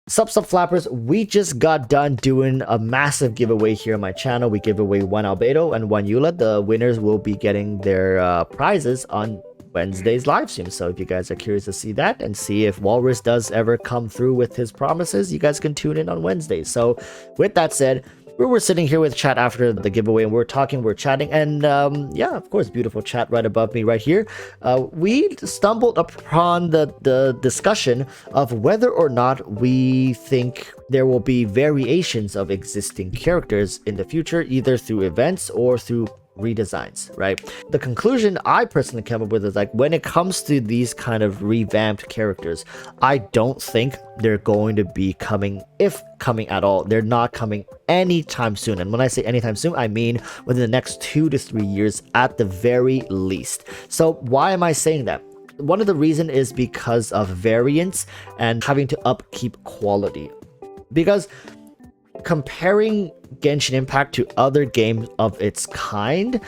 Sup flappers, we just got done doing a massive giveaway here on my channel. We give away 1 Albedo and 1 Eula. The winners will be getting their prizes on Wednesday's live stream. So if you guys are curious to see that and see if Walrus does ever come through with his promises, you guys can tune in on Wednesday. So with that said, we were sitting here with chat after the giveaway and we're chatting, and yeah, of course, beautiful chat right above me right here. We stumbled upon the discussion of whether or not we think there will be variations of existing characters in the future, either through events or through redesigns, right? The conclusion I personally came up with is like, when it comes to these kind of revamped characters, I don't think they're going to be coming, if coming at all. They're not coming anytime soon. And when I say anytime soon, I mean within the next 2 to 3 years at the very least. So why am I saying that? One of the reasons is because of variance and having to upkeep quality. Because comparing Genshin Impact to other games of its kind,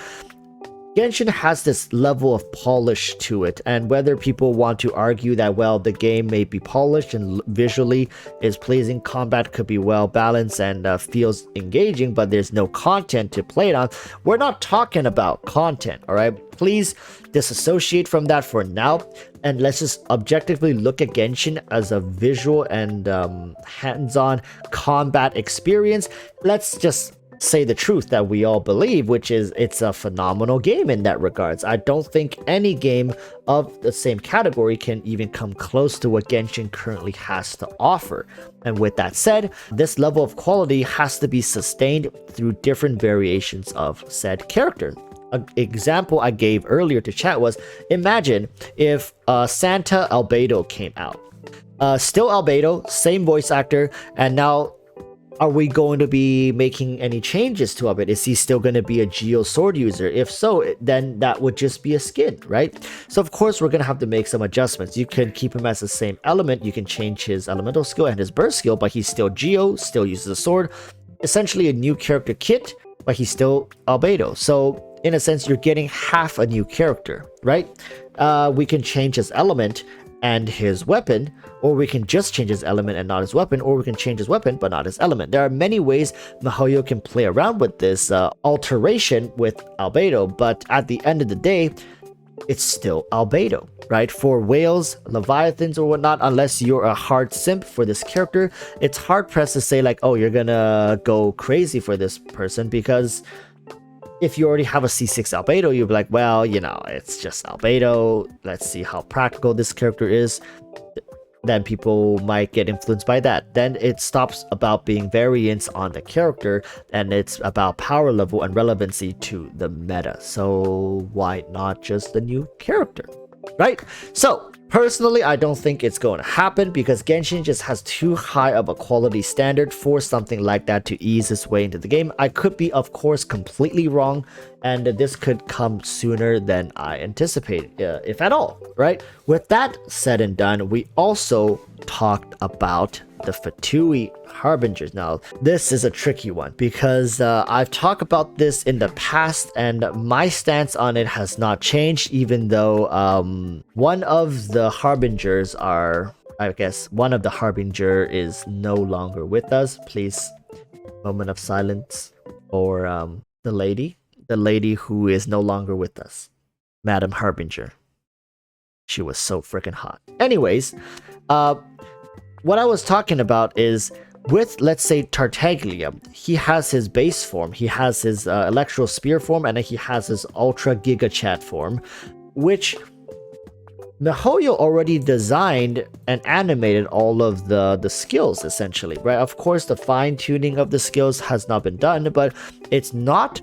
Genshin has this level of polish to it, and whether people want to argue that, well, the game may be polished and visually is pleasing, combat could be well balanced and feels engaging, but there's no content to play it on, we're not talking about content, all right? Please disassociate from that for now, and let's just objectively look at Genshin as a visual and hands-on combat experience. Let's just say the truth that we all believe, which is it's a phenomenal game in that regards. I don't think any game of the same category can even come close to what Genshin currently has to offer. And with that said, this level of quality has to be sustained through different variations of said character. An example I gave earlier to chat was, imagine if Santa Albedo came out. Still Albedo, same voice actor, and now are we going to be making any changes to it? Is he still going to be a Geo sword user? If so, then that would just be a skin, right? So of course we're going to have to make some adjustments. You can keep him as the same element. You can change his elemental skill and his burst skill, but he's still Geo, still uses a sword. Essentially a new character kit, but he's still Albedo. So in a sense, you're getting half a new character, right? We can change his element and his weapon, or we can just change his element and not his weapon, or we can change his weapon but not his element. There are many ways miHoYo can play around with this alteration with Albedo, but at the end of the day, it's still Albedo, right? For whales, leviathans, or whatnot, unless you're a hard simp for this character, it's hard pressed to say like, oh, you're gonna go crazy for this person, because if you already have a C6 Albedo, you'll be like, well, you know, it's just Albedo. Let's see how practical this character is. Then people might get influenced by that. Then it stops about being variance on the character, and it's about power level and relevancy to the meta. So why not just the new character, right? So personally, I don't think it's going to happen because Genshin just has too high of a quality standard for something like that to ease its way into the game. I could be, of course, completely wrong, and this could come sooner than I anticipated, if at all, right? With that said and done, we also talked about the Fatui Harbingers. Now, this is a tricky one because I've talked about this in the past and my stance on it has not changed, even though one of the Harbingers are, I guess, one of the Harbinger is no longer with us. Please, moment of silence for the lady who is no longer with us, Madam Harbinger. She was so freaking hot. Anyways, what I was talking about is with, let's say, Tartaglia, he has his base form, he has his electro spear form, and then he has his ultra giga chat form, which miHoYo already designed and animated all of the skills, essentially, right? Of course, the fine-tuning of the skills has not been done, but it's not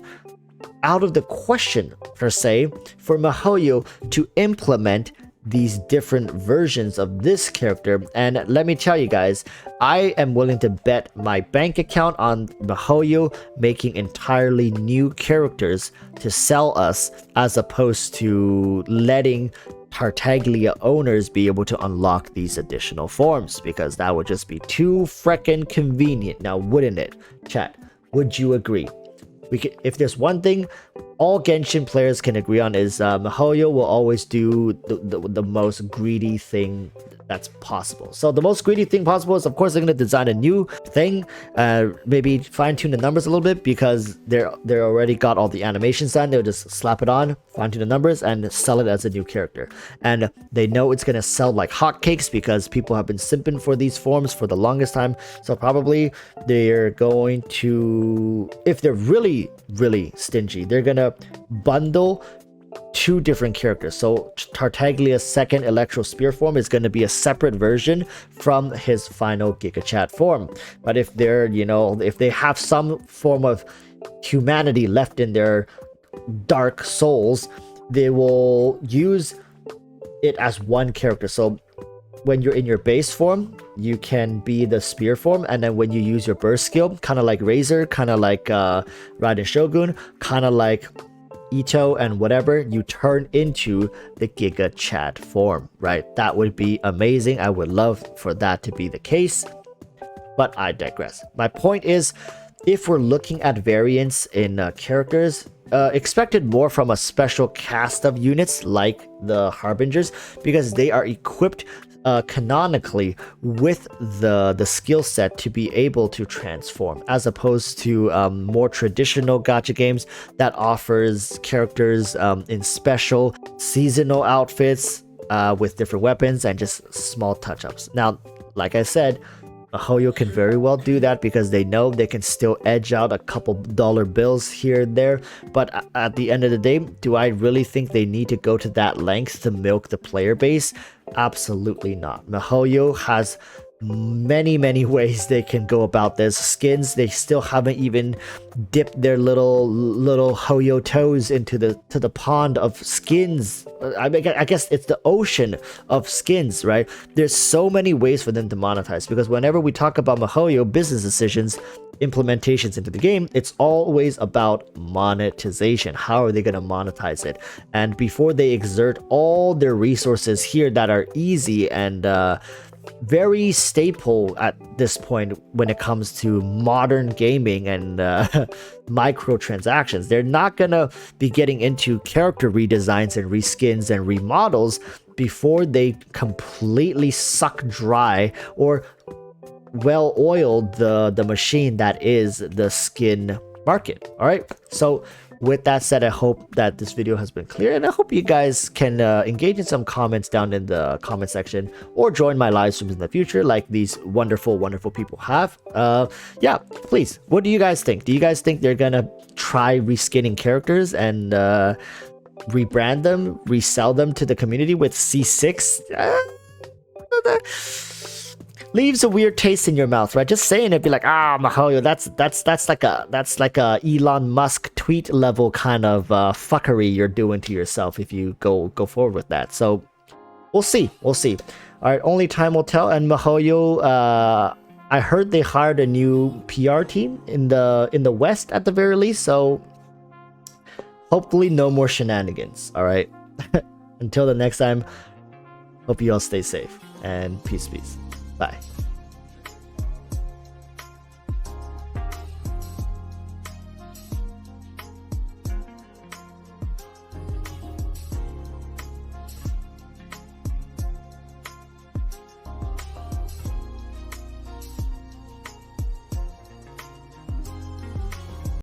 out of the question, per se, for miHoYo to implement these different versions of this character. And let me tell you guys, I am willing to bet my bank account on miHoYo making entirely new characters to sell us, as opposed to letting Tartaglia owners be able to unlock these additional forms, because that would just be too freaking convenient. Now, wouldn't it, chat? Would you agree? If there's one thing all Genshin players can agree on is miHoYo will always do the most greedy thing that's possible. So the most greedy thing possible is, of course, they're going to design a new thing, maybe fine-tune the numbers a little bit, because they're already got all the animations done. They'll just slap it on, fine-tune the numbers, and sell it as a new character. And they know it's going to sell like hotcakes because people have been simping for these forms for the longest time. So probably they're going to, if they're really stingy, they're going to bundle 2 different characters. So Tartaglia's second Electro Spear form is going to be a separate version from his final Giga Chat form. But if they're, if they have some form of humanity left in their dark souls, they will use it as one character. So when you're in your base form, you can be the spear form, and then when you use your burst skill, kind of like Razor, kind of like Raiden Shogun, kind of like Ito and whatever, you turn into the Giga Chat form, right? That would be amazing. I would love for that to be the case, but I digress. My point is, if we're looking at variants in characters, expected more from a special cast of units like the Harbingers, because they are equipped canonically with the skill set to be able to transform, as opposed to more traditional gacha games that offers characters in special seasonal outfits with different weapons and just small touch-ups. Now, like I said, miHoYo can very well do that because they know they can still edge out a couple dollar bills here and there. But at the end of the day, do I really think they need to go to that length to milk the player base? Absolutely not. miHoYo has many ways they can go about this. Skins, they still haven't even dipped their little Hoyo toes into the pond of skins. I guess it's the ocean of skins, right? There's so many ways for them to monetize, because whenever we talk about miHoYo business decisions, implementations into the game, it's always about monetization. How are they going to monetize it? And before they exert all their resources here that are easy and very staple at this point when it comes to modern gaming and microtransactions, they're not gonna be getting into character redesigns and reskins and remodels before they completely suck dry or well oiled the machine that is the skin market. All right, so with that said, I hope that this video has been clear, and I hope you guys can engage in some comments down in the comment section, or join my live streams in the future like these wonderful people have. Yeah, please, what do you guys think? Do you guys think they're gonna try reskinning characters and rebrand them, resell them to the community with C6? Leaves a weird taste in your mouth, right? Just saying it, be like, miHoYo, that's like a Elon Musk tweet level kind of fuckery you're doing to yourself if you go forward with that. So we'll see. All right, only time will tell. And miHoYo, I heard they hired a new PR team in the West at the very least. So hopefully no more shenanigans. All right. Until the next time, hope you all stay safe, and peace. Bye.